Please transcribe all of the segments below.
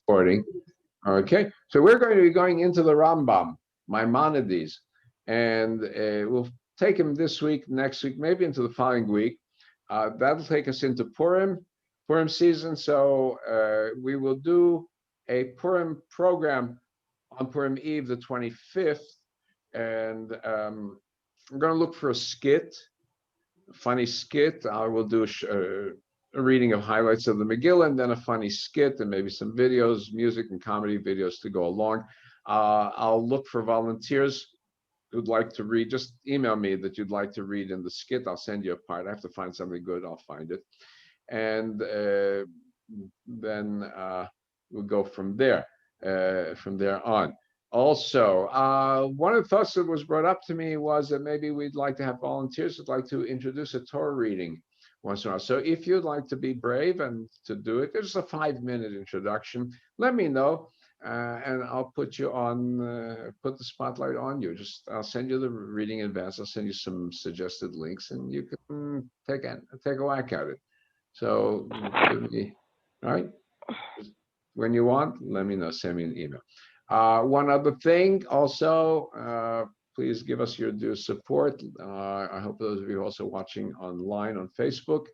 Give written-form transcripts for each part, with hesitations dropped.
recording. Okay, so we're going to be going into the Rambam, Maimonides, and we'll take him this week, next week, maybe into the following week. That'll take us into Purim season. So we will do a Purim program on Purim Eve, the 25th, and I'm going to look for a skit, a funny skit. I will do a reading of highlights of the Megillah, and then a funny skit, and maybe some videos, music and comedy videos to go along. I'll look for volunteers who'd like to read. Just email me that you'd like to read in the skit. I'll send you a part. I have to find something good. I'll find it. And then we'll go from there on. Also, one of the thoughts that was brought up to me was that maybe we'd like to have volunteers who'd like to introduce a Torah reading once in a while. So if you'd like to be brave and to do it, there's a 5-minute introduction. Let me know, and I'll put you on, put the spotlight on you. I'll send you the reading in advance. I'll send you some suggested links, and you can take a whack at it. So, all right. When you want, let me know. Send me an email. One other thing, also, please give us your due support. I hope those of you also watching online on Facebook.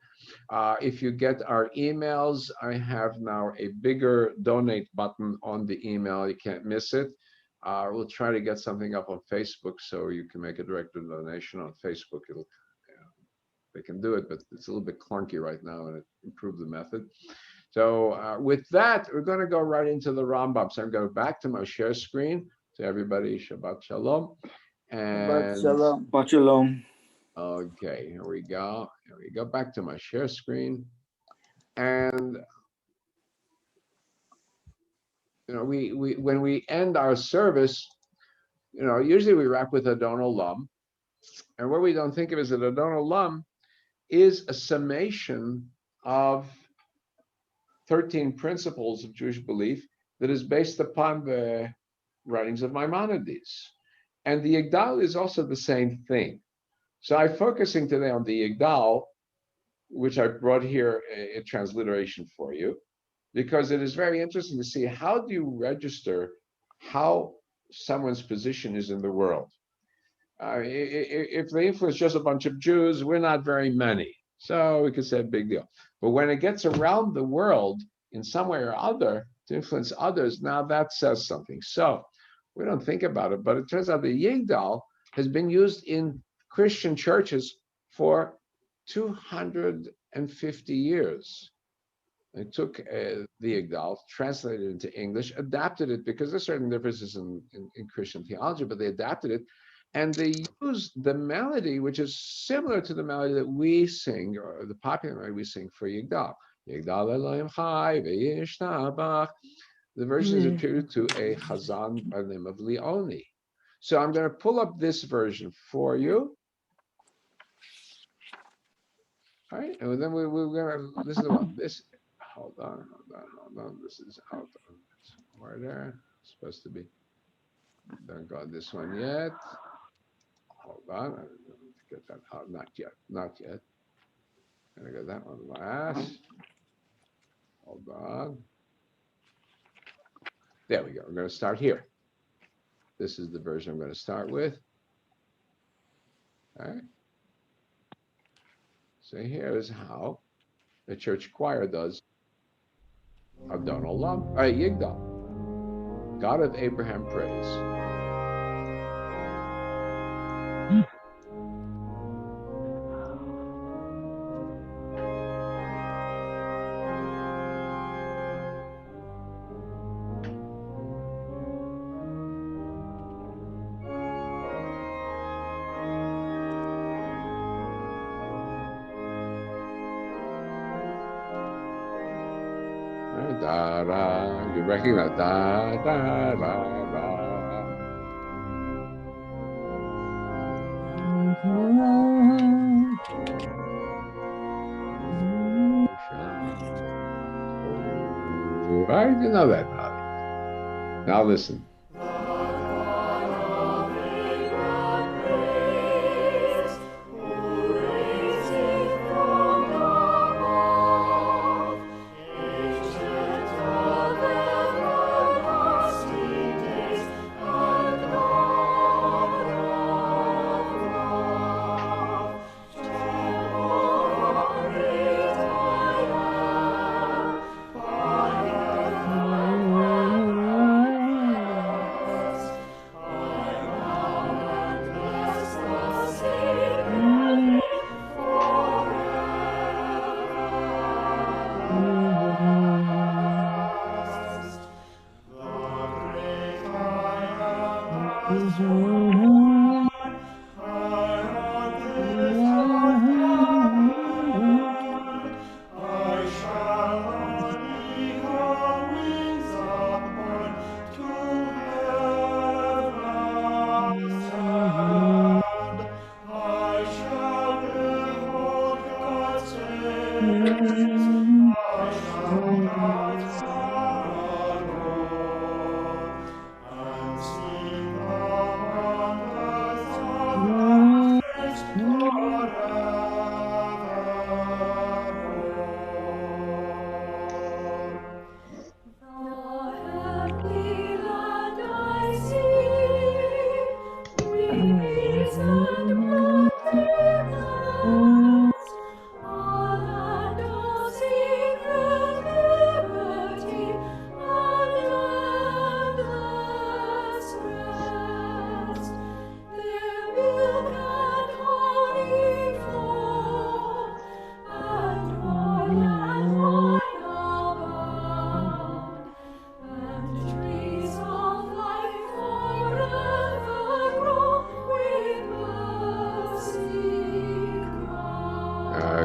If you get our emails, I have now a bigger donate button on the email. You can't miss it. We'll try to get something up on Facebook so you can make a direct donation on Facebook. They can do it, but it's a little bit clunky right now, and it improved the method. So with that, we're going to go right into the Rambam. So I'm going back to my share screen. To everybody, Shabbat Shalom. And Shabbat Shalom. Okay, here we go. Back to my share screen. And we when we end our service, usually we wrap with Adon Olam. And what we don't think of is that Adon Olam is a summation of 13 principles of Jewish belief that is based upon the writings of Maimonides. And the Yigdal is also the same thing. So I'm focusing today on the Yigdal, which I brought here a transliteration for you, because it is very interesting to see how do you register how someone's position is in the world. If they influence just a bunch of Jews, we're not very many. So we could say a big deal. But when it gets around the world in some way or other to influence others, now that says something. So we don't think about it, but it turns out the Yigdal has been used in Christian churches for 250 years. They took the Yigdal, translated it into English, adapted it, because there's certain differences in Christian theology, but they adapted it. And they used the melody, which is similar to the melody that we sing, or the popular melody we sing for Yigdal. Yigdal Elohim Chai V'yishtabach. The version is attributed to a Chazan by the name of Leoni. So I'm going to pull up this version for you. All right, and then we're going to listen to this. Hold on. This is out of somewhere there. It's supposed to be. Don't got this one yet. Hold on. I get that out. Not yet. I'm going to get that one last. Hold on. There we go. We're going to start here. This is the version I'm going to start with. All right. So here is how the church choir does Adon Olam, Yigdal. God of Abraham praise. Da, da, you recognize da, da, da, da. Right? You know that now. Now listen.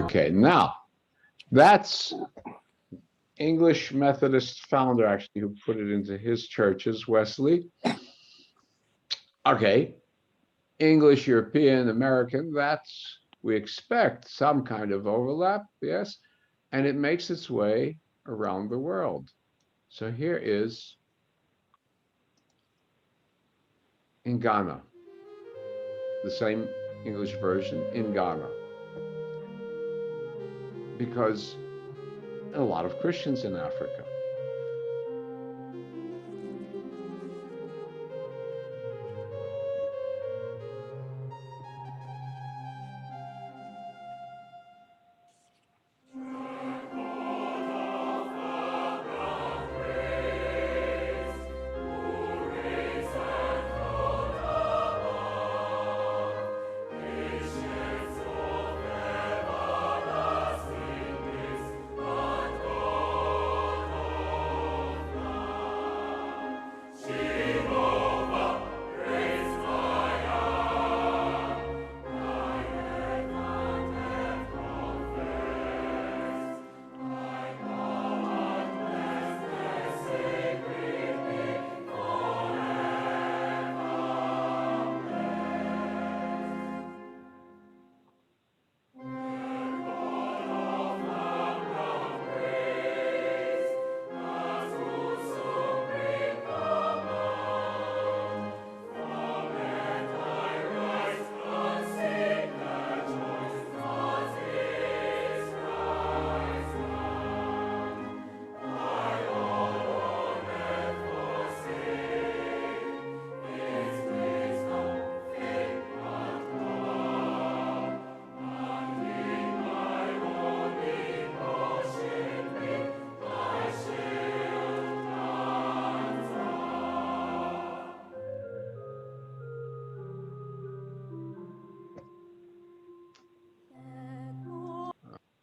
Okay, now that's English Methodist founder, actually, who put it into his churches, Wesley. Okay, English, European, American, that's, we expect some kind of overlap, yes, and it makes its way around the world. So here is in Ghana, the same English version in Ghana, because a lot of Christians in Africa.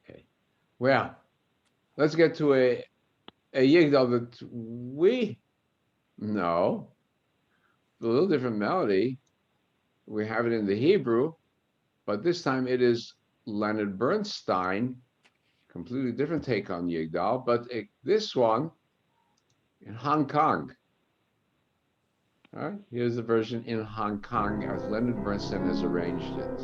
Okay, well, let's get to a yigdal that we know, a little different melody. We have it in the Hebrew, but this time it is Leonard Bernstein, completely different take on Yigdal, but this one in Hong Kong. All right, here's the version in Hong Kong as Leonard Bernstein has arranged it.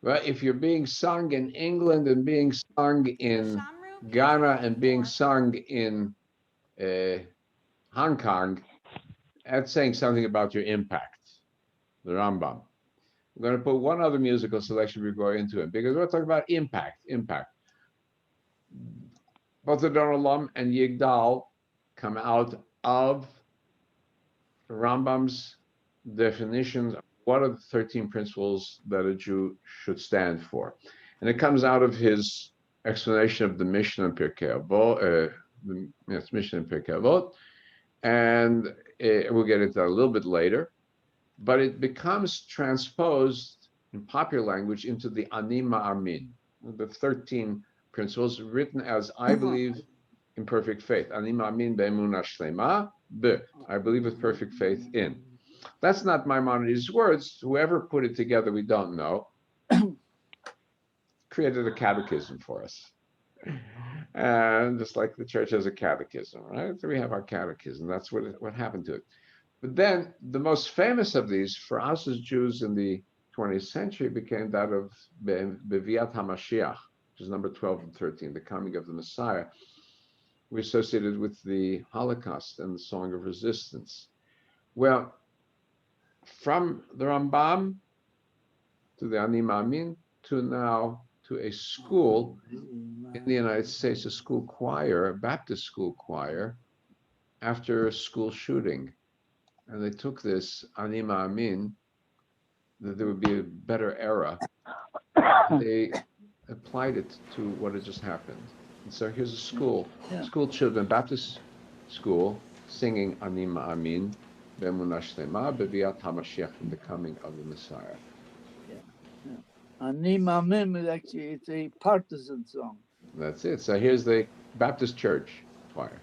Well, if you're being sung in England and being sung in Ghana and being sung in Hong Kong, that's saying something about your impact, the Rambam. We're going to put one other musical selection before we go into it, because we're talking about impact. Both the Don Olam and Yigdal come out of the Rambam's definitions of what are the 13 principles that a Jew should stand for. And it comes out of his explanation of the Mishnah and Pirkei Avot, Mishnah and Pirkei Avot, and we'll get into that a little bit later. But it becomes transposed in popular language into the Ani Ma'amin, the 13 principles written as I believe in perfect faith. Ani Ma'amin be'emunah shlema, I believe with perfect faith in. That's not Maimonides' words. Whoever put it together, we don't know. Created a catechism for us. And just like the church has a catechism, right? So we have our catechism. That's what happened to it. But then the most famous of these for us as Jews in the 20th century became that of Beviat HaMashiach, which is number 12 and 13, the coming of the Messiah. We associated with the Holocaust and the Song of Resistance. Well, from the Rambam to the Ani Maamin to now to a school in the United States, a school choir, a Baptist school choir, after a school shooting. And they took this Ani Maamin, that there would be a better era. They applied it to what had just happened. And so here's a school children, Baptist school, singing Ani Maamin, Be'emunah Shlema, Beviat HaMashiach, from the coming of the Messiah. Ani Maamin is actually, it's a partisan song. That's it. So here's the Baptist church choir.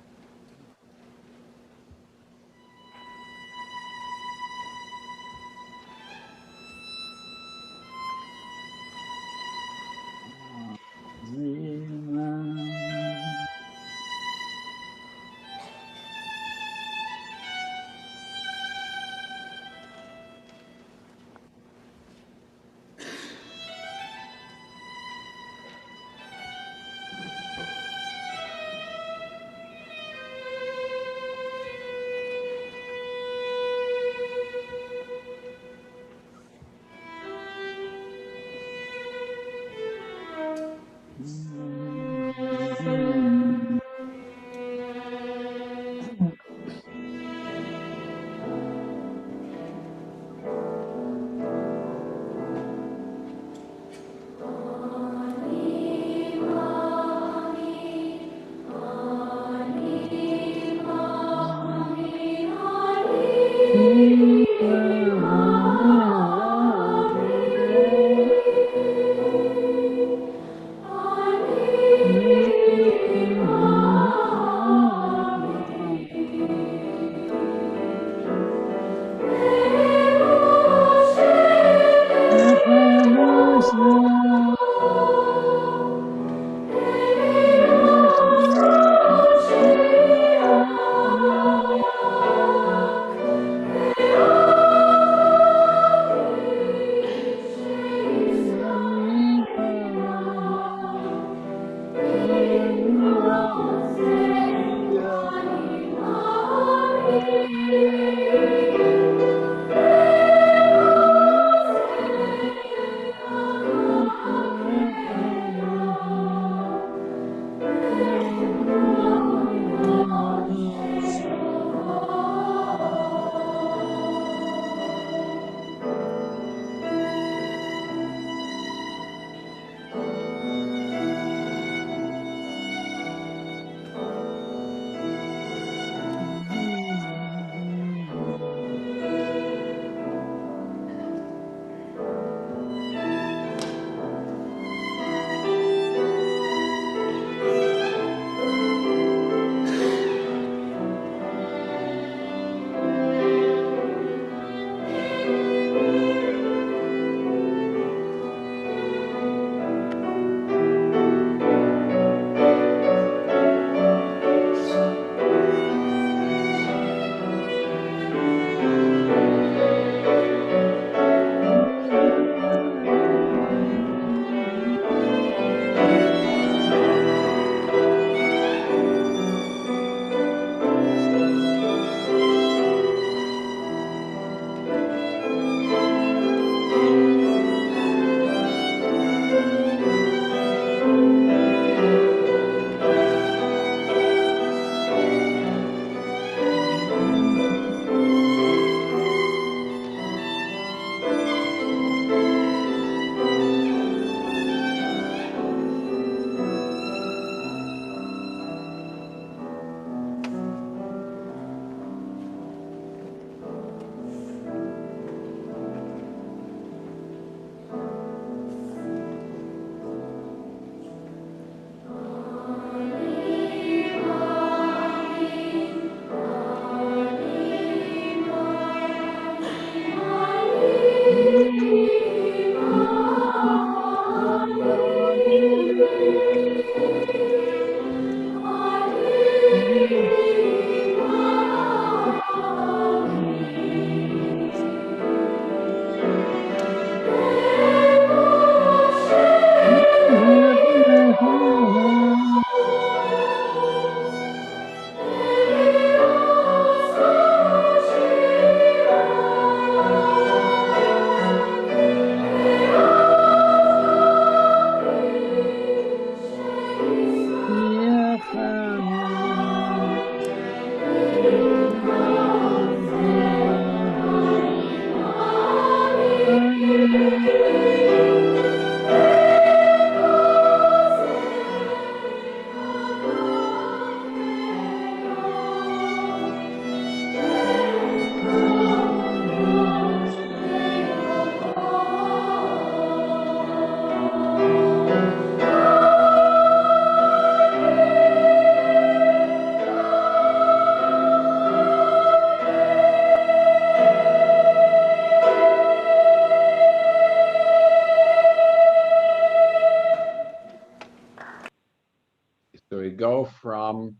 from,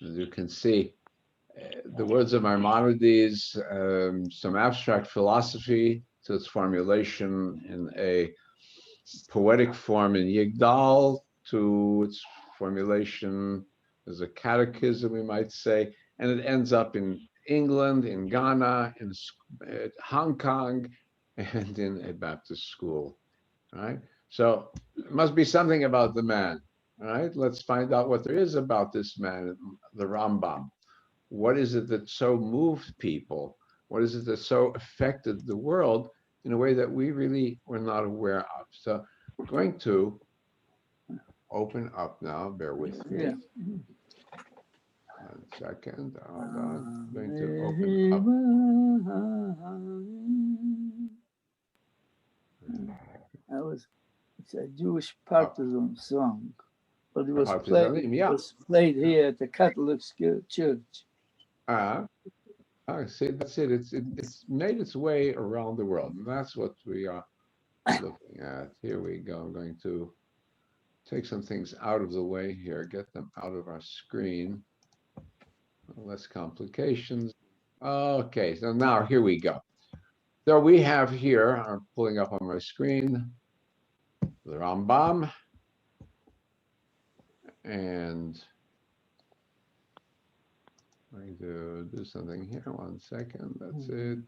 as you can see, the words of Maimonides, some abstract philosophy to its formulation in a poetic form in Yigdal, to its formulation as a catechism, we might say, and it ends up in England, in Ghana, in Hong Kong, and in a Baptist school. Right? So it must be something about the man. Right? Let's find out what there is about this man, the Rambam. What is it that so moved people? What is it that so affected the world in a way that we really were not aware of? So I'm going to open up now. Bear with me. Yeah. 1 second. Hold on. I'm going to open up. It's a Jewish partisan song, but it was Partisanim, yeah. played here at the Catholic Church. See, that's it. It's made its way around the world, and that's what we are looking at. Here we go. I'm going to take some things out of the way here, get them out of our screen. Less complications. Okay, so now here we go. So we have here, I'm pulling up on my screen, the Rambam, and I'm going to do something here. 1 second. That's it.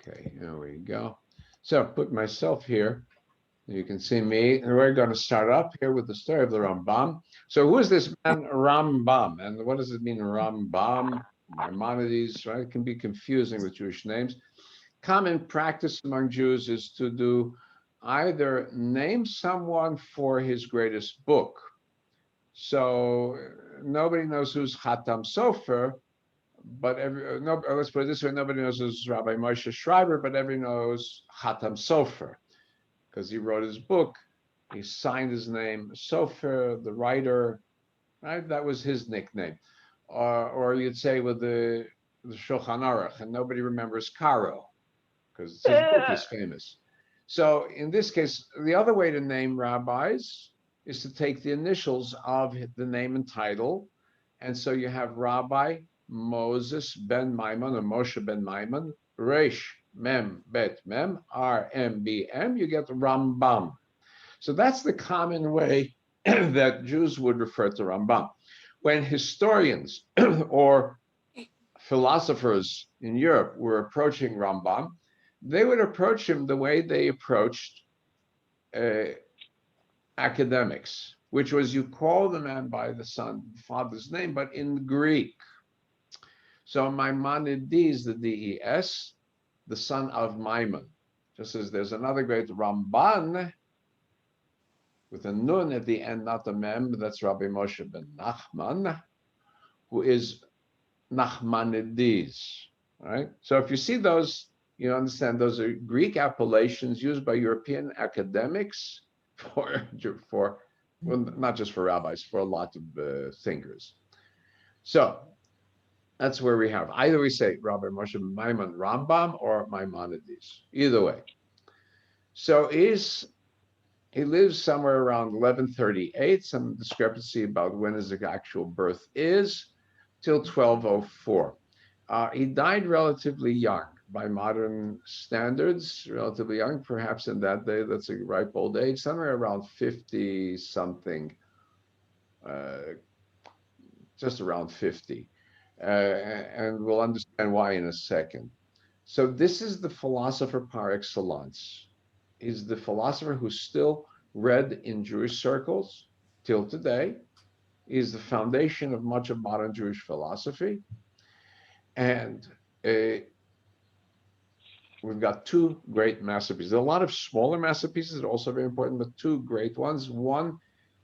Okay, here we go. So put myself here. You can see me, and we're going to start up here with the story of the Rambam. So who is this man Rambam, and what does it mean, Rambam? Maimonides, right? It can be confusing with Jewish names. Common practice among Jews is to do either name someone for his greatest book. So nobody knows who's Hatam Sofer, but let's put it this way: nobody knows who's Rabbi Moshe Schreiber, but everyone knows Hatam Sofer, because he wrote his book. He signed his name, Sofer, the writer, right? That was his nickname. Or you'd say with the Shulchan Aruch, and nobody remembers Karo, because his book is famous. So in this case, the other way to name rabbis is to take the initials of the name and title. And so you have Rabbi Moses ben Maimon, or Moshe ben Maimon, Resh Mem Bet Mem, RMBM, you get Rambam. So that's the common way that Jews would refer to Rambam. When historians or philosophers in Europe were approaching Rambam, they would approach him the way they approached academics, which was you call the man by the father's name, but in Greek. So Maimonides, the DES, the son of Maimon. Just as there's another great Ramban with a nun at the end, not a mem, that's Rabbi Moshe ben Nachman, who is Nachmanides, right? So if you see those, you understand those are Greek appellations used by European academics for well, not just for rabbis, for a lot of thinkers. So that's where we have, either we say Rabbi Moshe Maimon Rambam or Maimonides, either way. So he lives somewhere around 1138, some discrepancy about when his actual birth is, till 1204. He died relatively young by modern standards, relatively young, perhaps in that day, that's a ripe old age, somewhere around 50 something, just around 50. And we'll understand why in a second. So this is the philosopher par excellence. He's the philosopher who's still read in Jewish circles till today. He's the foundation of much of modern Jewish philosophy. And we've got two great masterpieces. There are a lot of smaller masterpieces that are also very important, but two great ones. One,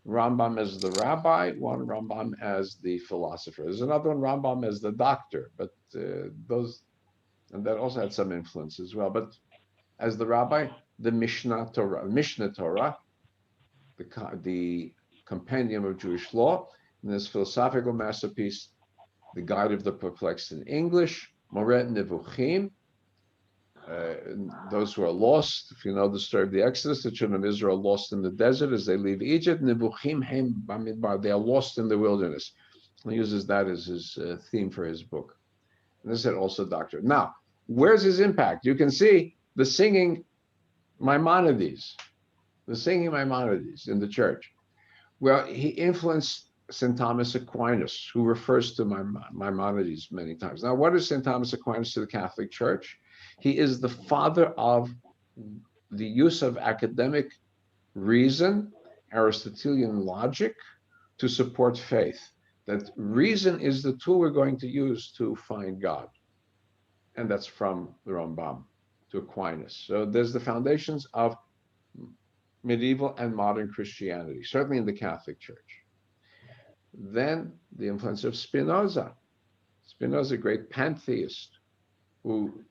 Rambam as the rabbi, one Rambam as the philosopher. There's another one, Rambam as the doctor, but those, and that also had some influence as well. But as the rabbi, the Mishnah Torah, the compendium of Jewish law, and this philosophical masterpiece, The Guide of the Perplexed in English, Moret Nevuchim, those who are lost. If you know the story of the Exodus, the children of Israel are lost in the desert as they leave Egypt. Nebuchim Hem Bamidbar, they are lost in the wilderness. He uses that as his theme for his book. And this is also doctrine. Now, where's his impact? You can see the singing Maimonides, in the church. Well, he influenced St. Thomas Aquinas, who refers to Maimonides many times. Now, what is St. Thomas Aquinas to the Catholic Church? He is the father of the use of academic reason, Aristotelian logic, to support faith. That reason is the tool we're going to use to find God. And that's from the Rambam to Aquinas. So there's the foundations of medieval and modern Christianity, certainly in the Catholic Church. Then the influence of Spinoza. Spinoza, a great pantheist, who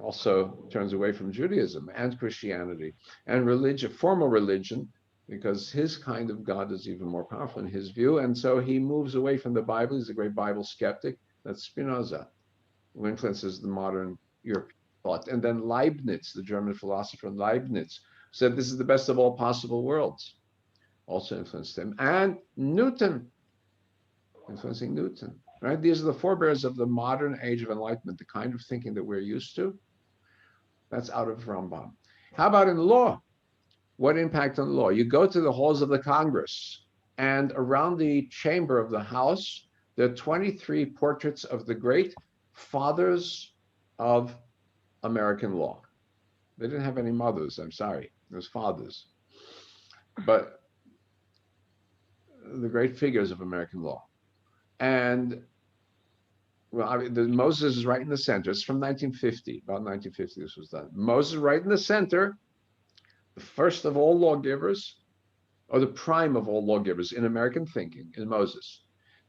also turns away from Judaism and Christianity and religion, formal religion, because his kind of God is even more powerful in his view. And so he moves away from the Bible. He's a great Bible skeptic. That's Spinoza, who influences the modern European thought. And then Leibniz, the German philosopher Leibniz, said this is the best of all possible worlds. Also influenced him. And Newton, influencing Newton, right? These are the forebears of the modern age of enlightenment, the kind of thinking that we're used to. That's out of Rambam. How about in law? What impact on law? You go to the halls of the Congress, and around the chamber of the House, there are 23 portraits of the great fathers of American law. They didn't have any mothers, I'm sorry. It was fathers. But the great figures of American law. And well, I mean, Moses is right in the center. It's from 1950, about 1950 this was done. Moses right in the center, the first of all lawgivers, or the prime of all lawgivers in American thinking, in Moses.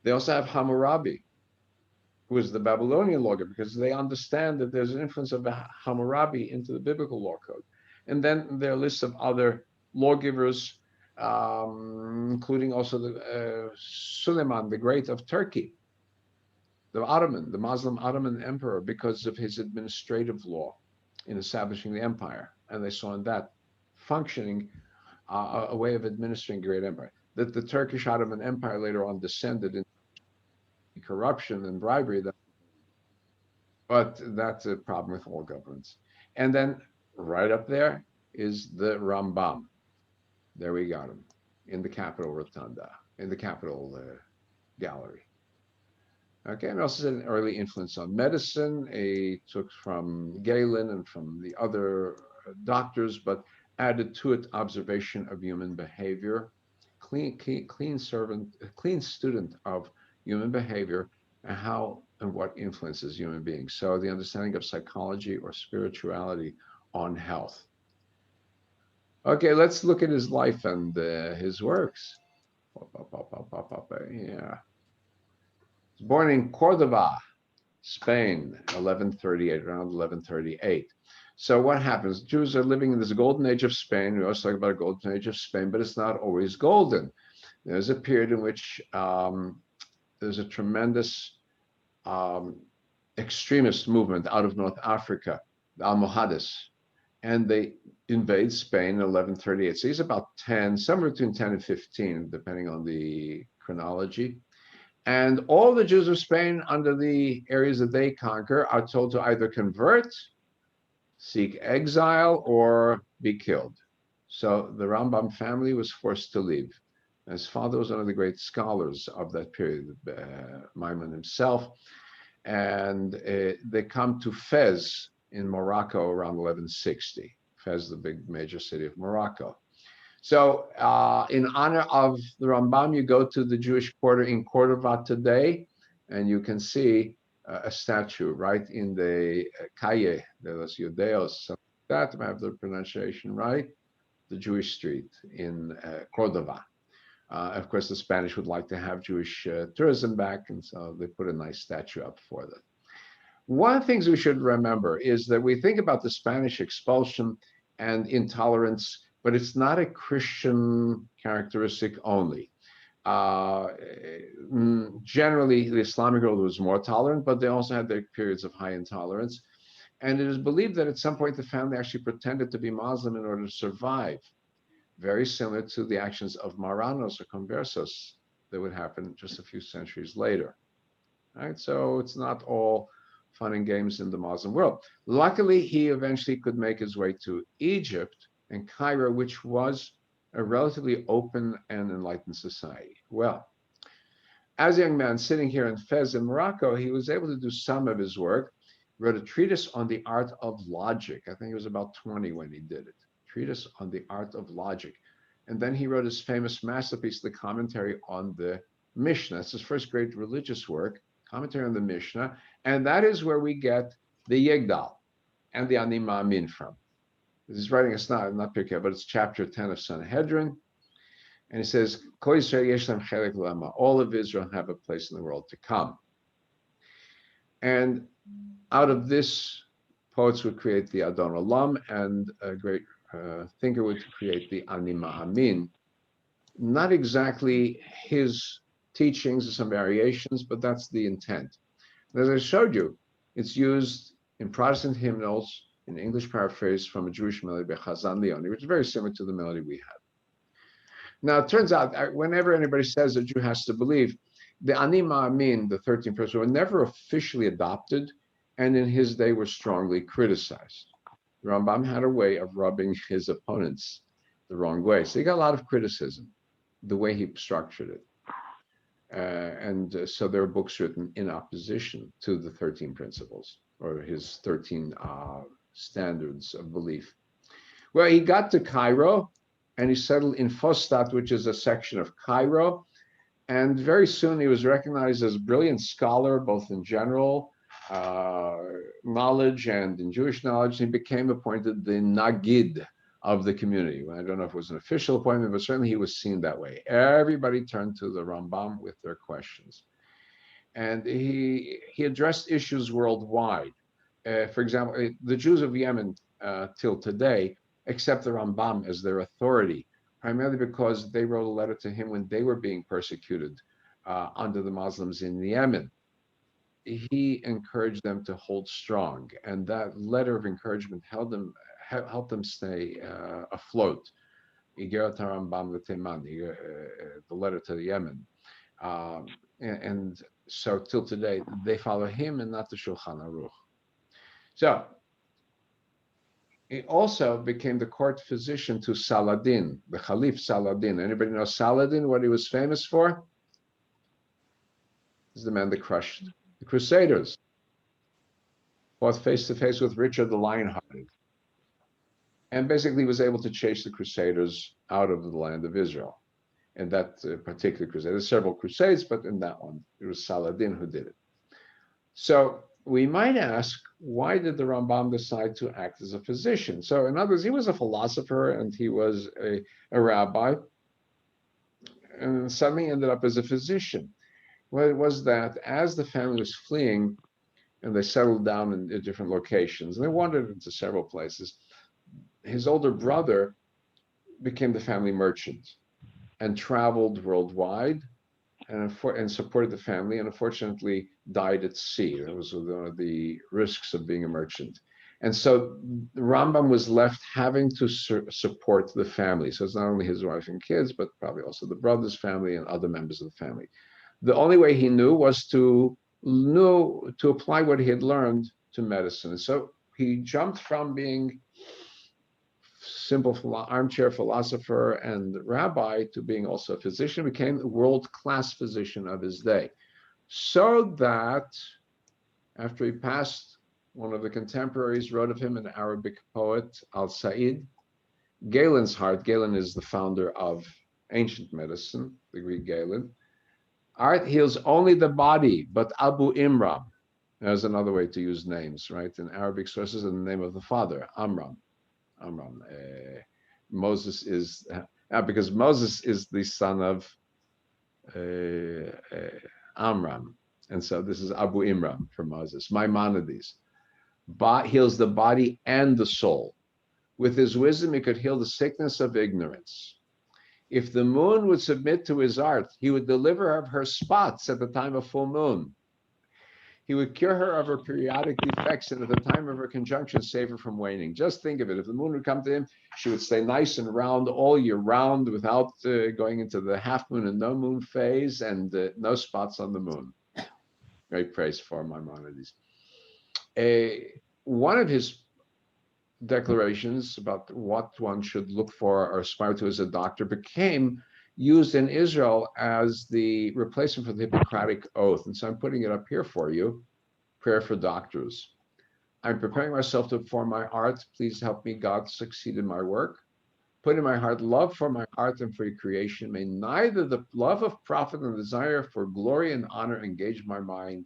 They also have Hammurabi, who is the Babylonian lawgiver, because they understand that there's an influence of Hammurabi into the biblical law code. And then there are lists of other lawgivers, including also the Suleiman, the Great of Turkey, the Muslim Ottoman emperor, because of his administrative law in establishing the empire. And they saw in that functioning a way of administering great empire. That the Turkish Ottoman Empire later on descended into corruption and bribery, but that's a problem with all governments. And then right up there is the Rambam. There we got him in the Capitol Rotunda, in the Capitol Gallery. Okay, and also an early influence on medicine. He took from Galen and from the other doctors, but added to it observation of human behavior, clean student of human behavior and how and what influences human beings. So the understanding of psychology or spirituality on health. Okay, let's look at his life and his works. Yeah. He was born in Cordoba, Spain, 1138, around 1138. So what happens? Jews are living in this golden age of Spain. We always talk about a golden age of Spain, but it's not always golden. There's a period in which there's a tremendous extremist movement out of North Africa, the Almohades, and they invade Spain in 1138. So he's about 10, somewhere between 10 and 15, depending on the chronology. And all the Jews of Spain under the areas that they conquer are told to either convert, seek exile, or be killed. So the Rambam family was forced to leave. His father was one of the great scholars of that period, Maimon himself. And they come to Fez in Morocco around 1160. Fez, the big major city of Morocco. So in honor of the Rambam, you go to the Jewish quarter in Cordoba today, and you can see a statue right in the Calle de los Judeos, something like that, if I have the pronunciation right, the Jewish street in Cordoba. Of course, the Spanish would like to have Jewish tourism back, and so they put a nice statue up for them. One of the things we should remember is that we think about the Spanish expulsion and intolerance, but it's not a Christian characteristic only. Generally, the Islamic world was more tolerant, but they also had their periods of high intolerance. And it is believed that at some point the family actually pretended to be Muslim in order to survive, very similar to the actions of Marranos or conversos that would happen just a few centuries later. Right? So it's not all fun and games in the Muslim world. Luckily, he eventually could make his way to Egypt and Cairo, which was a relatively open and enlightened society. Well, as a young man sitting here in Fez in Morocco, he was able to do some of his work. He wrote a treatise on the art of logic. I think he was about 20 when he did it. Treatise on the art of logic. And then he wrote his famous masterpiece, the commentary on the Mishnah. It's his first great religious work, commentary on the Mishnah. And that is where we get the Yigdal and the Ani Ma'amin from. This is writing, it's not Pirkei, but it's chapter 10 of Sanhedrin. And he says, all of Israel have a place in the world to come. And out of this, poets would create the Adon Olam, and a great thinker would create the Ani Ma'amin. Not exactly his teachings, some variations, but that's the intent. And as I showed you, it's used in Protestant hymnals, in English paraphrase from a Jewish melody by Chazan Leoni, which is very similar to the melody we have. Now, it turns out whenever anybody says a Jew has to believe, the Ani Ma'amin, the 13 principles, were never officially adopted, and in his day were strongly criticized. The Rambam had a way of rubbing his opponents the wrong way. So he got a lot of criticism, the way he structured it. So there are books written in opposition to the 13 principles, or his 13 standards of belief. Well, he got to Cairo, and he settled in Fostat, which is a section of Cairo. And very soon he was recognized as a brilliant scholar, both in general knowledge and in Jewish knowledge. He became appointed the Nagid of the community. I don't know if it was an official appointment, but certainly he was seen that way. Everybody turned to the Rambam with their questions. And he addressed issues worldwide. For example, the Jews of Yemen till today accept the Rambam as their authority, primarily because they wrote a letter to him when they were being persecuted under the Muslims in Yemen. He encouraged them to hold strong, and that letter of encouragement helped them stay afloat. Igeret Rambam l'Teman, the letter to the Yemen. And so till today, they follow him and not the Shulchan Aruch. So, he also became the court physician to Saladin, the Caliph Saladin. Anybody know Saladin, what he was famous for? He's the man that crushed the Crusaders, fought face to face with Richard the Lionhearted, and basically was able to chase the Crusaders out of the land of Israel. In that particular crusade, there's several crusades, but in that one, it was Saladin who did it. So we might ask, why did the Rambam decide to act as a physician? So in other words, he was a philosopher and he was a rabbi, and suddenly ended up as a physician. Well, it was that as the family was fleeing and they settled down in different locations, and they wandered into several places, his older brother became the family merchant and traveled worldwide and supported the family, and unfortunately died at sea. That was one of the risks of being a merchant. And so the Rambam was left having to support the family. So it's not only his wife and kids, but probably also the brother's family and other members of the family. The only way he knew was to apply what he had learned to medicine. And so he jumped from being simple armchair philosopher and rabbi to being also a physician, became a world-class physician of his day. So that after he passed, one of the contemporaries wrote of him, an Arabic poet, Al-Sa'id, Galen's heart. Galen is the founder of ancient medicine, the Greek Galen. Art heals only the body, but Abu Imram. There's another way to use names, right? In Arabic sources, in the name of the father, Amram. Moses is, because Moses is the son of Amram. And so this is Abu Imram for Moses. Maimonides. Heals the body and the soul. With his wisdom, he could heal the sickness of ignorance. If the moon would submit to his art, he would deliver her spots at the time of full moon. He would cure her of her periodic defects, and at the time of her conjunction, save her from waning. Just think of it. If the moon would come to him, she would stay nice and round all year round without going into the half moon and no moon phase, and no spots on the moon. Great praise for Maimonides. One of his declarations about what one should look for or aspire to as a doctor became used in Israel as the replacement for the Hippocratic Oath. And so I'm putting it up here for you. Prayer for doctors. I'm preparing myself to perform my art. Please help me, God, succeed in my work. Put in my heart love for my art and for your creation. May neither the love of profit and the desire for glory and honor engage my mind.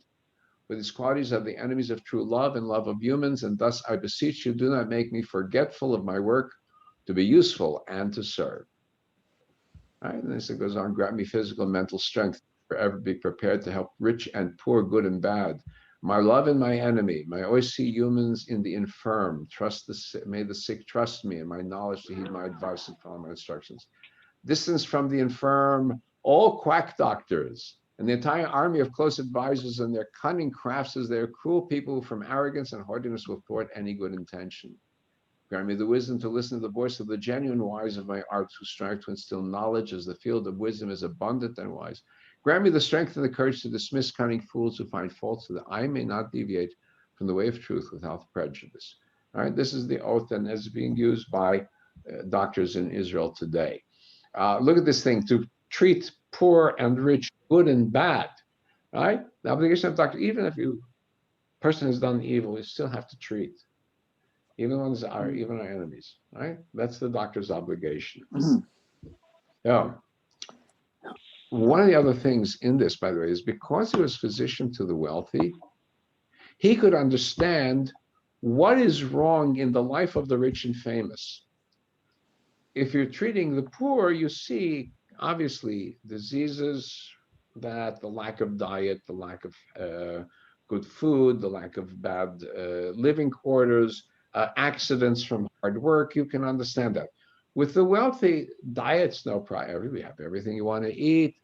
For these qualities are the enemies of true love and love of humans, and thus I beseech you, do not make me forgetful of my work to be useful and to serve. All right, and this goes on, grant me physical and mental strength, forever be prepared to help rich and poor, good and bad, my love and my enemy. May I always see humans in the infirm. May the sick trust me, and my knowledge to heed my advice and follow my instructions. Distance from the infirm all quack doctors and the entire army of close advisors and their cunning crafts, as they are cruel people who from arrogance and haughtiness will thwart any good intention. Grant me the wisdom to listen to the voice of the genuine wise of my arts, who strive to instill knowledge, as the field of wisdom is abundant and wise. Grant me the strength and the courage to dismiss cunning fools who find fault, so that I may not deviate from the way of truth without prejudice. All right, this is the oath, and is being used by doctors in Israel today. Look at this thing: to treat poor and rich, good and bad. Right? The obligation of doctor, even if you person has done evil, you still have to treat. Even the ones are even our enemies, right? That's the doctor's obligation. Yeah. One of the other things in this, by the way, is because he was physician to the wealthy, he could understand what is wrong in the life of the rich and famous. If you're treating the poor, you see obviously diseases, that the lack of diet, the lack of good food, the lack of bad living quarters, accidents from hard work. You can understand that. With the wealthy, diet's no priority. We have everything you want to eat.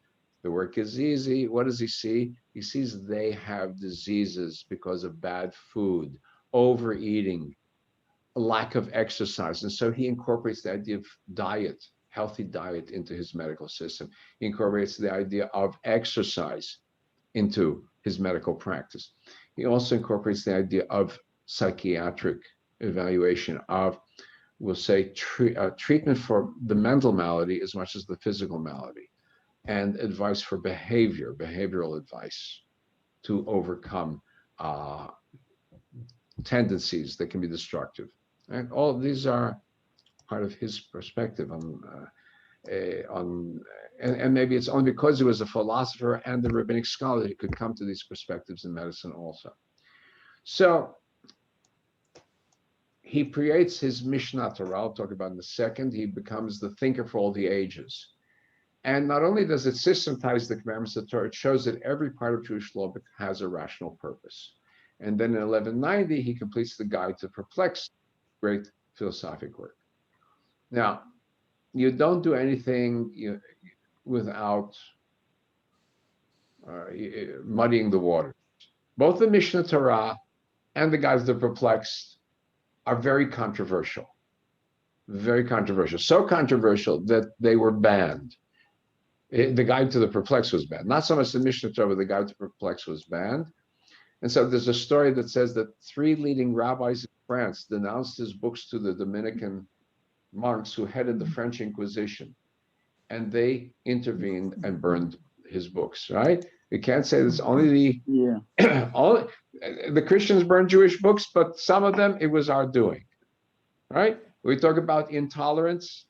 The work is easy. What does he see? He sees they have diseases because of bad food, overeating, lack of exercise. And so he incorporates the idea of diet, healthy diet, into his medical system. He incorporates the idea of exercise into his medical practice. He also incorporates the idea of psychiatric evaluation of, we'll say, treatment for the mental malady as much as the physical malady, and advice for behavioral advice to overcome tendencies that can be destructive. And all of these are part of his perspective on and maybe it's only because he was a philosopher and a rabbinic scholar that he could come to these perspectives in medicine also. So he creates his Mishnah Torah, I'll talk about in a second. He becomes the thinker for all the ages. And not only does it systematize the commandments of the Torah, it shows that every part of Jewish law has a rational purpose. And then in 1190, he completes the Guide to Perplexity, great philosophic work. Now, you don't do anything without muddying the water. Both the Mishnah Torah and the Guides to Perplexed are very controversial. Very controversial. So controversial that they were banned. The Guide to the Perplexed was banned. Not so much the Mishnah Torah, but the Guide to Perplexed was banned. And so there's a story that says that 3 leading rabbis in France denounced his books to the Dominican monks who headed the French Inquisition. And they intervened and burned his books, right? You can't say it's only only the Christians burned Jewish books, but some of them, it was our doing, right? We talk about intolerance.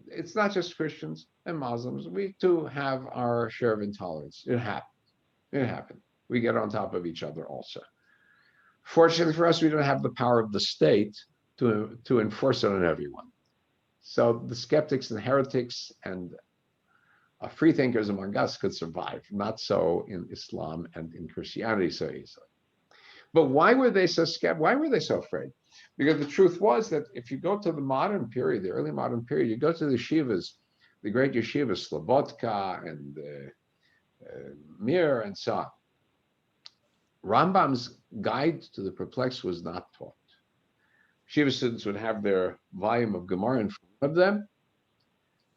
It's not just Christians and Muslims. We too have our share of intolerance. It happened. It happened. We get on top of each other also. Fortunately for us, we don't have the power of the state to enforce it on everyone. So the skeptics and heretics and free thinkers among us could survive, not so in Islam and in Christianity so easily. But why were they so skeptical? Why were they so afraid? Because the truth was that if you go to the modern period, the early modern period, you go to the yeshivas, the great yeshivas, Slobodka and Mir and so on. Rambam's Guide to the Perplexed was not taught. Shiva students would have their volume of Gemara in front of them,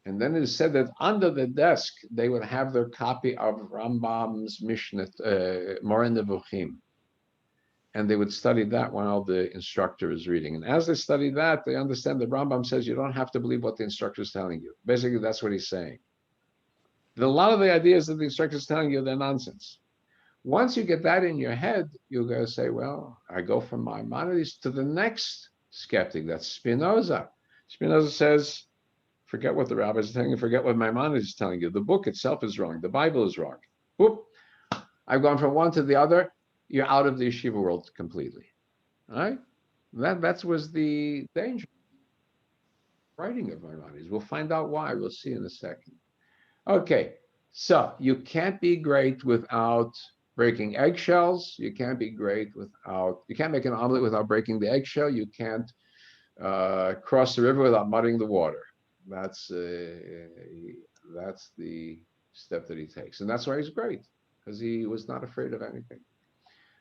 and then it is said that under the desk they would have their copy of Rambam's Mishnah, Moreh Nevuchim, and they would study that while the instructor is reading. And as they study that, they understand that Rambam says you don't have to believe what the instructor is telling you. Basically, that's what he's saying. A lot of the ideas that the instructor is telling you, they're nonsense. Once you get that in your head, you're going to say, well, I go from Maimonides to the next skeptic, that's Spinoza. Spinoza says, forget what the rabbis are telling you, forget what Maimonides is telling you. The book itself is wrong. The Bible is wrong. Whoop. I've gone from one to the other. You're out of the yeshiva world completely. All right? That was the danger writing of Maimonides. We'll find out why. We'll see in a second. Okay, so you can't be great without breaking eggshells. You can't be great without, you can't make an omelet without breaking the eggshell. You can't cross the river without muddying the water. That's the step that he takes. And that's why he's great, because he was not afraid of anything.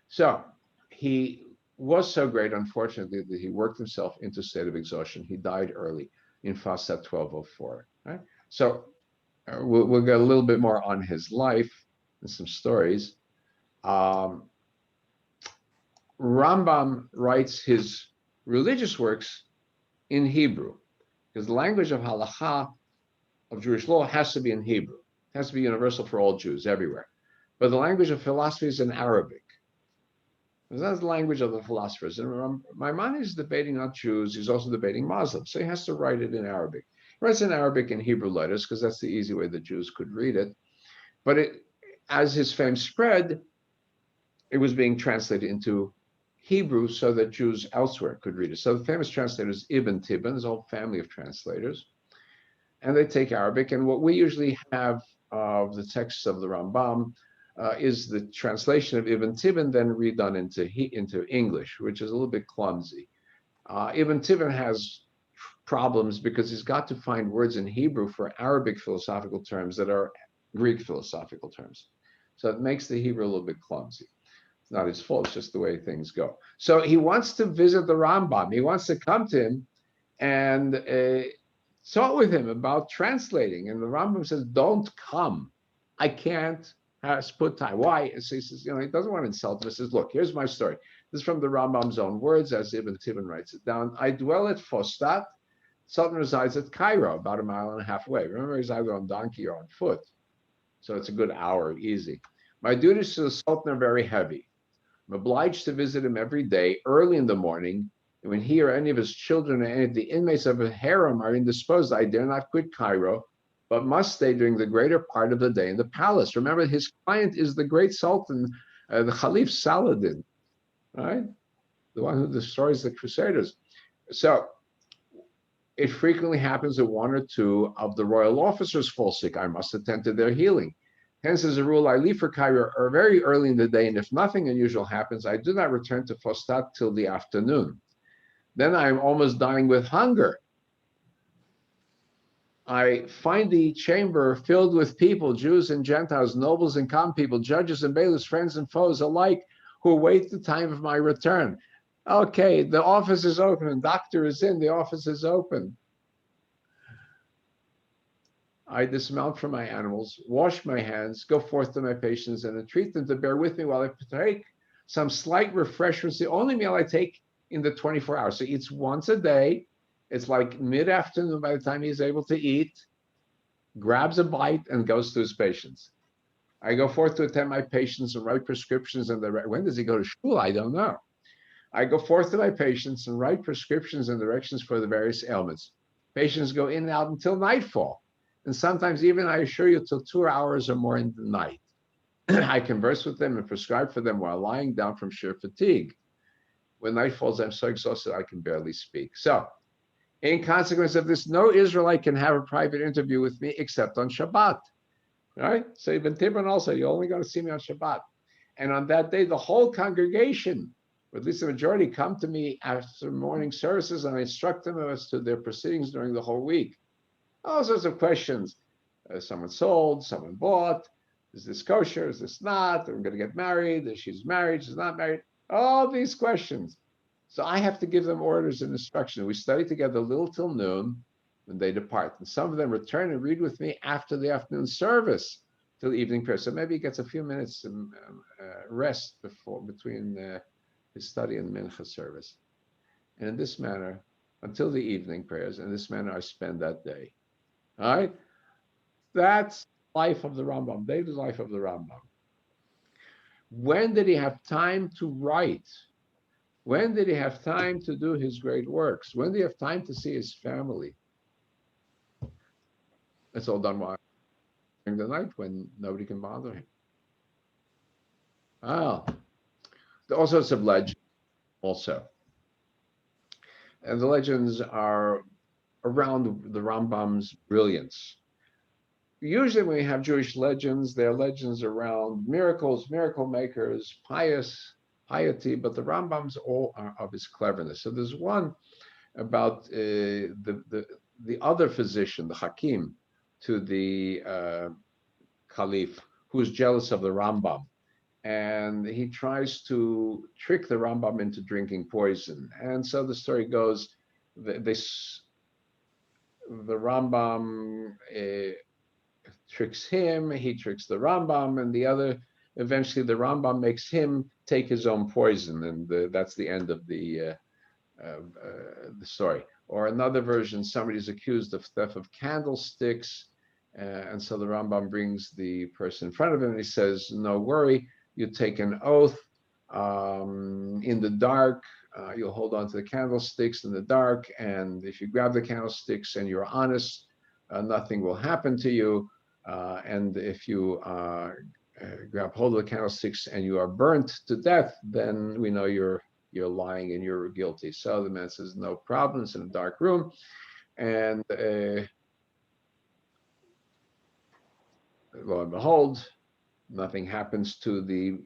So he was so great, unfortunately, that he worked himself into a state of exhaustion. He died early in Fasat 1204. Right? So we'll get a little bit more on his life and some stories. Rambam writes his religious works in Hebrew, because the language of halakha, of Jewish law, has to be in Hebrew. It has to be universal for all Jews everywhere. But the language of philosophy is in Arabic. That's the language of the philosophers. And Maimonides is debating not Jews, he's also debating Muslims. So he has to write it in Arabic. He writes in Arabic and Hebrew letters, because that's the easy way the Jews could read it. But as his fame spread, it was being translated into Hebrew so that Jews elsewhere could read it. So the famous translator is Ibn Tibbon, there's a whole family of translators. And they take Arabic. And what we usually have of the texts of the Rambam is the translation of Ibn Tibbon then redone into English, which is a little bit clumsy. Ibn Tibbon has problems because he's got to find words in Hebrew for Arabic philosophical terms that are Greek philosophical terms. So it makes the Hebrew a little bit clumsy. It's not his fault, it's just the way things go. So he wants to visit the Rambam. He wants to come to him and talk with him about translating. And the Rambam says, don't come. I can't put time. Why? So he says, he doesn't want to insult him. He says, look, here's my story. This is from the Rambam's own words, as Ibn Tibbon writes it down. I dwell at Fostat. Sultan resides at Cairo, about 1.5 miles away. Remember, he's either on donkey or on foot. So it's a good hour, easy. My duties to the Sultan are very heavy. I'm obliged to visit him every day, early in the morning. And when he or any of his children or any of the inmates of a harem are indisposed, I dare not quit Cairo, but must stay during the greater part of the day in the palace. Remember, his client is the great Sultan, the Caliph Saladin, right? The one who destroys the Crusaders. So it frequently happens that 1 or 2 of the royal officers fall sick. I must attend to their healing. Hence, as a rule, I leave for Cairo very early in the day, and if nothing unusual happens, I do not return to Fostat till the afternoon. Then I am almost dying with hunger. I find the chamber filled with people, Jews and Gentiles, nobles and common people, judges and bailiffs, friends and foes alike, who await the time of my return. Okay, the office is open, and doctor is in, the office is open. I dismount from my animals, wash my hands, go forth to my patients, and entreat them to bear with me while I take some slight refreshments, the only meal I take in the 24 hours. So he eats once a day. It's like mid-afternoon by the time he's able to eat, grabs a bite, and goes to his patients. I go forth to attend my patients and write prescriptions. And when does he go to school? I don't know. I go forth to my patients and write prescriptions and directions for the various ailments. Patients go in and out until nightfall. And sometimes even, I assure you, till 2 hours or more in the night. I converse with them and prescribe for them while lying down from sheer fatigue. When night falls, I'm so exhausted I can barely speak. So, in consequence of this, no Israelite can have a private interview with me except on Shabbat. All right? So Ibn Tibbon also, you're only going to see me on Shabbat. And on that day, the whole congregation, or at least the majority, come to me after morning services, and I instruct them as to their proceedings during the whole week. All sorts of questions. Someone sold, someone bought, Is this kosher? Is this not? I'm going to get married. Is she's married? She's not married. All these questions. So I have to give them orders and instructions. We study together a little till noon, when they depart. And some of them return and read with me after the afternoon service till evening prayer. So maybe he gets a few minutes rest between his study and mincha service. And in this manner, until the evening prayers, in this manner I spend that day. All right? That's life of the Rambam, daily life of the Rambam. When did he have time to write? When did he have time to do his great works? When did he have time to see his family? It's all done during the night when nobody can bother him. There are all sorts of legends also. And the legends are around the Rambam's brilliance. Usually when we have Jewish legends, they're legends around miracles, miracle makers, piety, but the Rambam's all are of his cleverness. So there's one about the other physician, the Hakim, to the Caliph, who's jealous of the Rambam. And he tries to trick the Rambam into drinking poison. And so the story goes, the Rambam tricks him, he tricks the Rambam, and eventually the Rambam makes him take his own poison, and that's the end of the story. Or another version, somebody's accused of theft of candlesticks, and so the Rambam brings the person in front of him, and he says, no worry, you take an oath in the dark, you'll hold on to the candlesticks in the dark, and if you grab the candlesticks and you're honest, nothing will happen to you. And if you grab hold of the candlesticks and you are burnt to death, then we know you're lying and you're guilty. So the man says, no problem. It's in a dark room, and lo and behold, nothing happens to the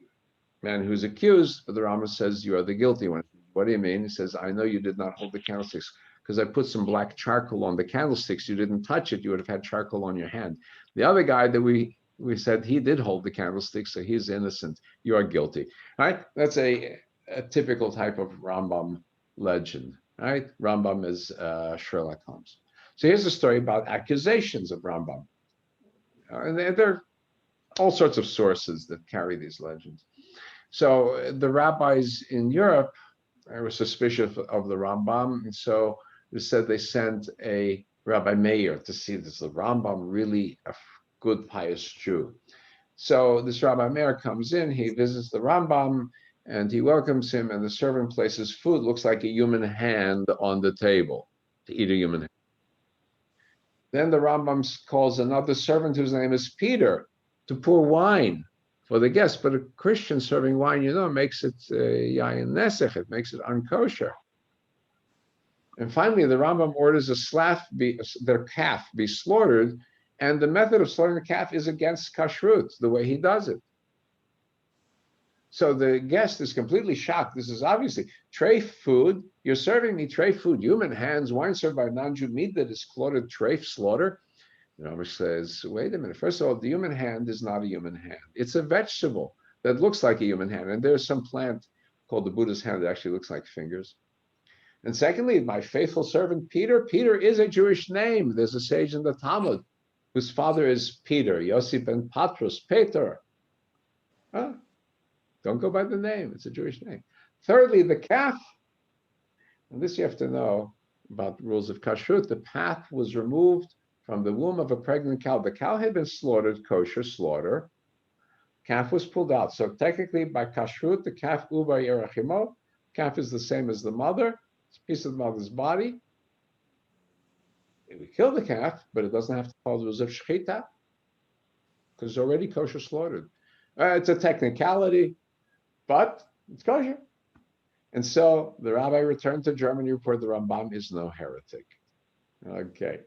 man who's accused, but the Rambam says, you are the guilty one. What do you mean? He says, I know you did not hold the candlesticks because I put some black charcoal on the candlesticks. You didn't touch it. You would have had charcoal on your hand. The other guy that we said he did hold the candlesticks, so he's innocent. You are guilty. All right? That's a typical type of Rambam legend. All right? Rambam is Sherlock Holmes. So here's a story about accusations of Rambam. And there are all sorts of sources that carry these legends. So the rabbis in Europe were suspicious of the Rambam, and so they said they sent a Rabbi Meir to see, is the Rambam really a good, pious Jew? So this Rabbi Meir comes in, he visits the Rambam, and he welcomes him, and the servant places food, looks like a human hand on the table, to eat a human hand. Then the Rambam calls another servant whose name is Peter to pour wine for the guests, but a Christian serving wine, makes it yayin nesech, it makes it unkosher. And finally, the Rambam orders their calf be slaughtered, and the method of slaughtering the calf is against kashrut, the way he does it. So the guest is completely shocked. This is obviously treif food. You're serving me treif food, human hands, wine served by a non-Jew, meat that is slaughtered, treif slaughter. The Rambam says, wait a minute. First of all, the human hand is not a human hand. It's a vegetable that looks like a human hand. And there's some plant called the Buddha's hand that actually looks like fingers. And secondly, my faithful servant Peter. Peter is a Jewish name. There's a sage in the Talmud whose father is Peter, Yossi ben Patros, Peter. Huh? Don't go by the name. It's a Jewish name. Thirdly, the calf. And this you have to know about rules of kashrut. The calf was removed from the womb of a pregnant cow. The cow had been slaughtered, kosher slaughter. Calf was pulled out. So technically, by kashrut, the calf uba yerachimo, calf is the same as the mother. It's a piece of the mother's body. We kill the calf, but it doesn't have to follow the rules of shechita because it's already kosher slaughtered. It's a technicality, but it's kosher. And so the rabbi returned to Germany, reported the Rambam is no heretic. Okay.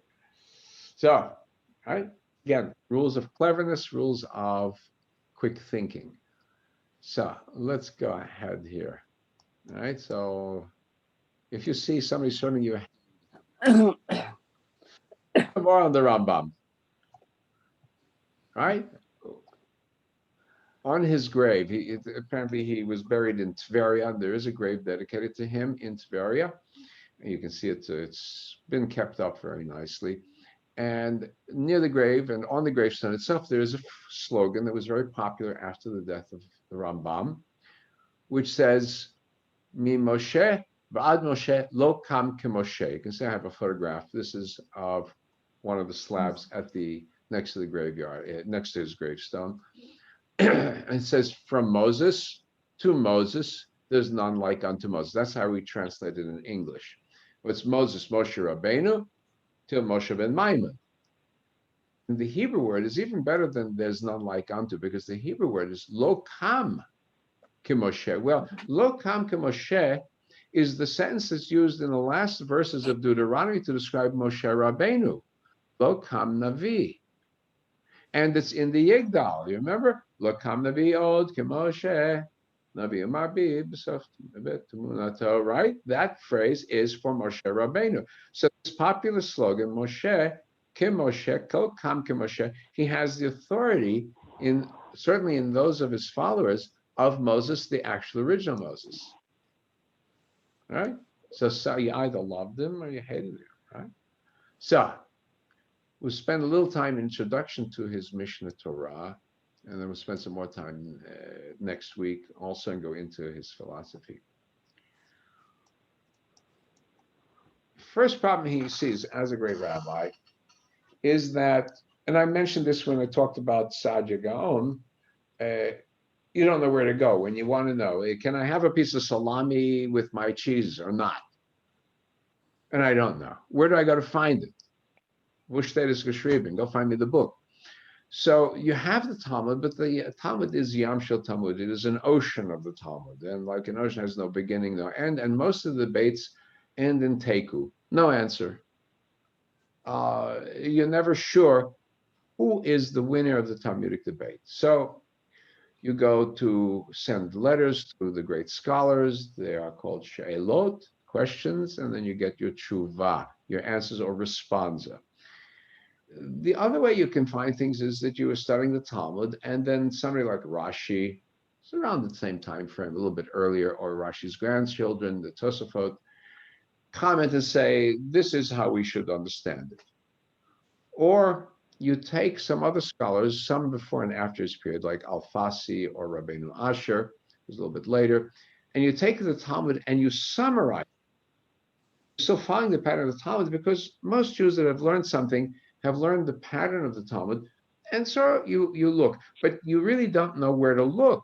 So, all right, again, rules of cleverness, rules of quick thinking. So let's go ahead here. All right, so if you see somebody serving you more on the Rambam. All right, on his grave, apparently he was buried in Tveria. There is a grave dedicated to him in Tveria. You can see it, it's been kept up very nicely. And near the grave and on the gravestone itself, there is a slogan that was very popular after the death of the Rambam, which says, Mi Moshe, Ba'ad Moshe, lo kam ke Moshe. You can see I have a photograph. This is of one of the slabs at the next to the graveyard, next to his gravestone. And it says, from Moses to Moses, there's none like unto Moses. That's how we translate it in English. It's Moses, Moshe Rabbeinu, till Moshe ben Maimon. And the Hebrew word is even better than there's none like unto, because the Hebrew word is lo kam ke Moshe. Well, lo kam ke Moshe is the sentence that's used in the last verses of Deuteronomy to describe Moshe Rabbeinu, lo kam navi. And it's in the Yigdal. You remember? Lo kam navi od ke Moshe. Right? That phrase is for Moshe Rabbeinu. So this popular slogan, Moshe, Kim Moshe, Kol Kam Kim Moshe, he has the authority certainly in those of his followers of Moses, the actual original Moses. Right? So you either loved him or you hated him, right? So we'll spend a little time in introduction to his Mishnah Torah. And then we'll spend some more time next week also and go into his philosophy. First problem he sees as a great rabbi is that, and I mentioned this when I talked about Sadia Gaon, you don't know where to go when you want to know, can I have a piece of salami with my cheese or not? And I don't know. Where do I go to find it? Wo steht es geschrieben? Go find me the book. So you have the Talmud, but the Talmud is Yam Shel Talmud. It is an ocean of the Talmud. And like an ocean has no beginning, no end. And most of the debates end in Teku. No answer. You're never sure who is the winner of the Talmudic debate. So you go to send letters to the great scholars. They are called She'elot, questions, and then you get your tshuva, your answers or responsa. The other way you can find things is that you are studying the Talmud, and then somebody like Rashi, it's around the same time frame, a little bit earlier, or Rashi's grandchildren, the Tosafot, comment and say, this is how we should understand it. Or you take some other scholars, some before and after his period, like Alfasi or Rabbeinu Asher, who's a little bit later, and you take the Talmud and you summarize. You're still following the pattern of the Talmud, because most Jews that have learned something have learned the pattern of the Talmud, and so you look, but you really don't know where to look,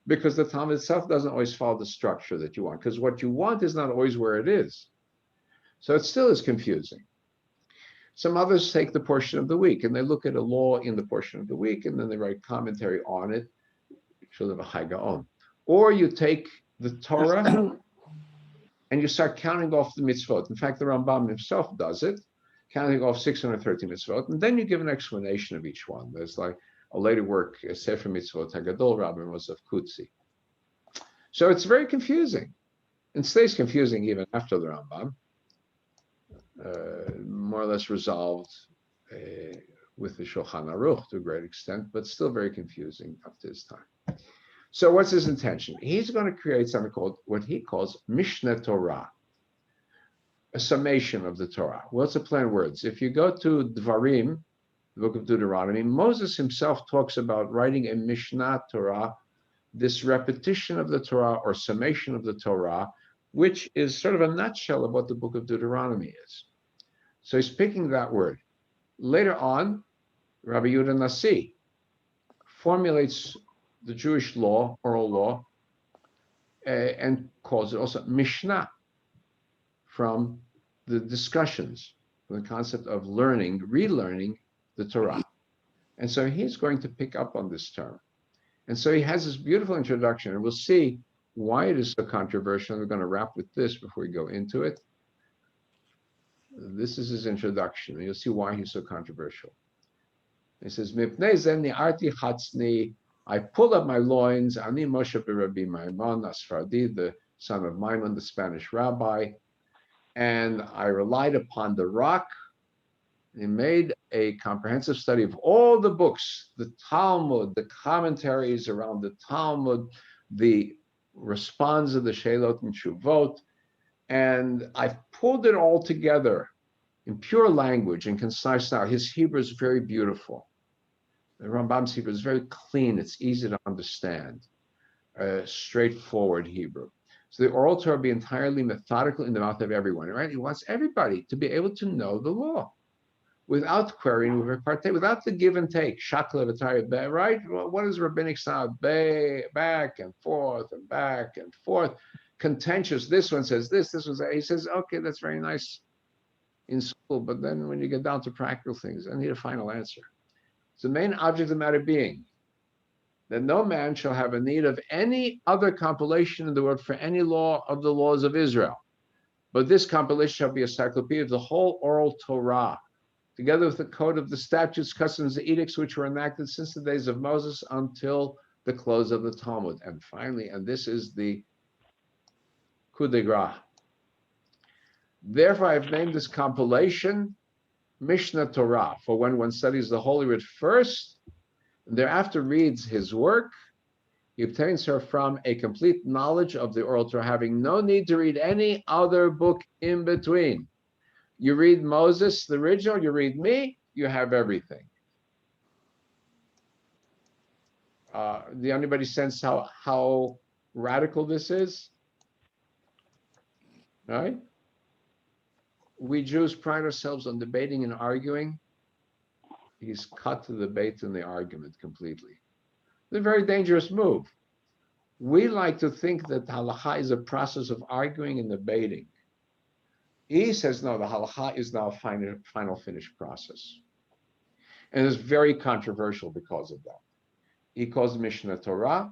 because the Talmud itself doesn't always follow the structure that you want, because what you want is not always where it is. So it still is confusing. Some others take the portion of the week, and they look at a law in the portion of the week, and then they write commentary on it, or you take the Torah and you start counting off the mitzvot. In fact, the Rambam himself does it, counting off 630 mitzvot, and then you give an explanation of each one. There's like a later work, Sefer Mitzvot Hagadol, Rabbi Moses Kutzi. So it's very confusing, and stays confusing even after the Rambam. More or less resolved with the Shulchan Aruch to a great extent, but still very confusing up to his time. So what's his intention? He's going to create something called what he calls Mishneh Torah, a summation of the Torah. Well, it's a plain words. If you go to Dvarim, the book of Deuteronomy, Moses himself talks about writing a Mishnah Torah, this repetition of the Torah or summation of the Torah, which is sort of a nutshell of what the book of Deuteronomy is. So he's picking that word. Later on, Rabbi Yehuda Nasi formulates the Jewish law, oral law, and calls it also Mishnah, from the discussions, from the concept of learning, relearning the Torah. And so he's going to pick up on this term. And so he has this beautiful introduction, and we'll see why it is so controversial. We're going to wrap with this before we go into it. This is his introduction, and you'll see why he's so controversial. He says, I pulled up my loins, Ani Moshe Rabbi Maimon, Asfardi, the son of Maimon, the Spanish rabbi, and I relied upon the rock, He made a comprehensive study of all the books, the Talmud, the commentaries around the Talmud, the response of the Shelot and Shuvot, and I've pulled it all together in pure language and concise style. His Hebrew is very beautiful. The Rambam's Hebrew is very clean. It's easy to understand, straightforward Hebrew. So the oral Torah be entirely methodical in the mouth of everyone, right? He wants everybody to be able to know the law without querying, without the give and take. Shakla, right? Well, what is rabbinic style? Back and forth and back and forth. Contentious. This one says this one says. He says, okay, that's very nice in school, but then when you get down to practical things, I need a final answer. So the main object of the matter being that no man shall have a need of any other compilation in the world for any law of the laws of Israel. But this compilation shall be a encyclopedia of the whole oral Torah, together with the code of the statutes, customs, the edicts, which were enacted since the days of Moses until the close of the Talmud. And finally, and this is the coup de grace. Therefore, I have named this compilation Mishnah Torah, for when one studies the Holy Writ first, and thereafter reads his work, he obtains her from a complete knowledge of the oral Torah, having no need to read any other book in between. You read Moses, the original, you read me, you have everything. Do anybody sense how radical this is? Right? We Jews pride ourselves on debating and arguing. He's cut to the debate and the argument completely. It's a very dangerous move. We like to think that halacha is a process of arguing and debating. He says, no, the halacha is now a final finished process. And it's very controversial because of that. He calls it Mishnah Torah.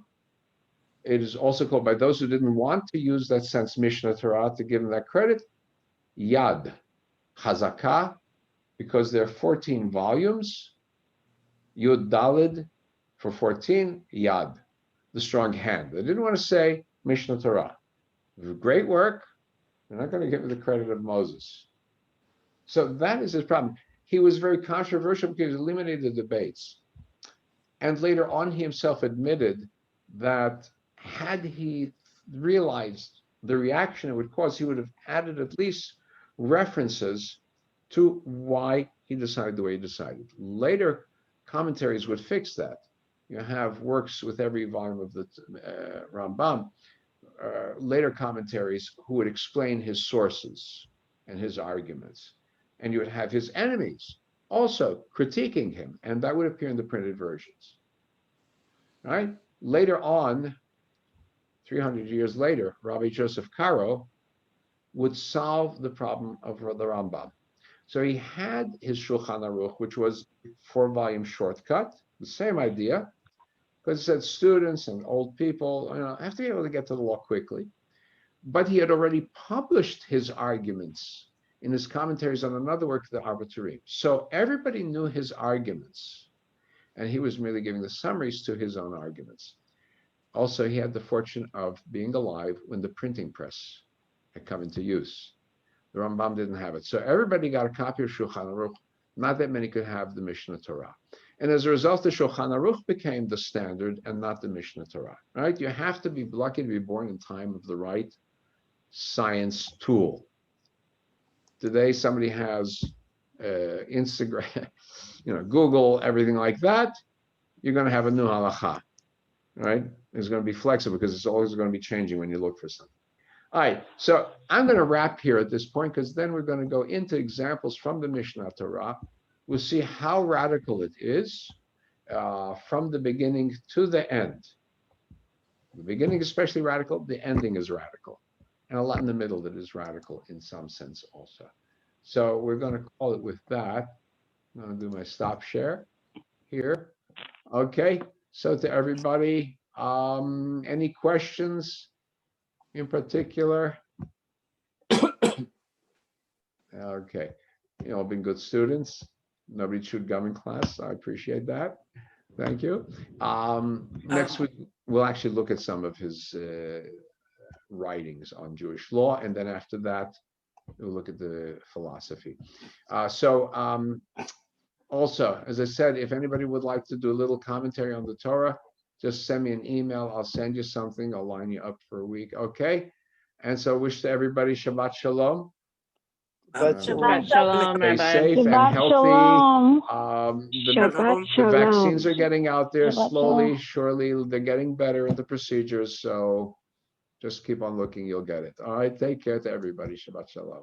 It is also called, by those who didn't want to use that sense, Mishnah Torah, to give him that credit, Yad, Chazakah, because there are 14 volumes, Yud Dalid for 14, Yad, the strong hand. They didn't want to say Mishnah Torah. It was great work. They're not going to give him the credit of Moses. So that is his problem. He was very controversial because he eliminated the debates. And later on, he himself admitted that had he realized the reaction it would cause, he would have added at least references to why he decided the way he decided. Later commentaries would fix that. You have works with every volume of the Rambam, later commentaries who would explain his sources and his arguments. And you would have his enemies also critiquing him, and that would appear in the printed versions. Right? Later on, 300 years later, Rabbi Joseph Caro would solve the problem of the Rambam. So he had his Shulchan Aruch, which was a 4-volume shortcut, the same idea, because it said students and old people, have to be able to get to the law quickly. But he had already published his arguments in his commentaries on another work, the Arbaturim. So everybody knew his arguments, and he was merely giving the summaries to his own arguments. Also, he had the fortune of being alive when the printing press had come into use. The Rambam didn't have it. So everybody got a copy of Shulchan Aruch. Not that many could have the Mishnah Torah. And as a result, the Shulchan Aruch became the standard and not the Mishnah Torah, right? You have to be lucky to be born in time of the right science tool. Today, somebody has Instagram, Google, everything like that. You're going to have a new halacha, right? It's going to be flexible because it's always going to be changing when you look for something. All right, so I'm going to wrap here at this point because then we're going to go into examples from the Mishnah Torah. We'll see how radical it is from the beginning to the end. The beginning is especially radical, the ending is radical. And a lot in the middle that is radical in some sense also. So we're going to call it with that. I'm going to do my stop share here. Okay, so to everybody, any questions in particular? Okay, you all been good students. Nobody chewed gum in class. I appreciate that. Thank you. Next week, we'll actually look at some of his writings on Jewish law. And then after that, We'll look at the philosophy. Also, as I said, if anybody would like to do a little commentary on the Torah, just send me an email. I'll send you something. I'll line you up for a week. Okay. And so wish to everybody Shabbat Shalom. Shabbat Shalom, Stay Rabbi. safe and Shabbat healthy. shalom. The Shabbat the shalom. vaccines are getting out there Shabbat slowly, shalom. surely. They're getting better in the procedures. So just keep on looking. You'll get it. All right. Take care to everybody. Shabbat Shalom.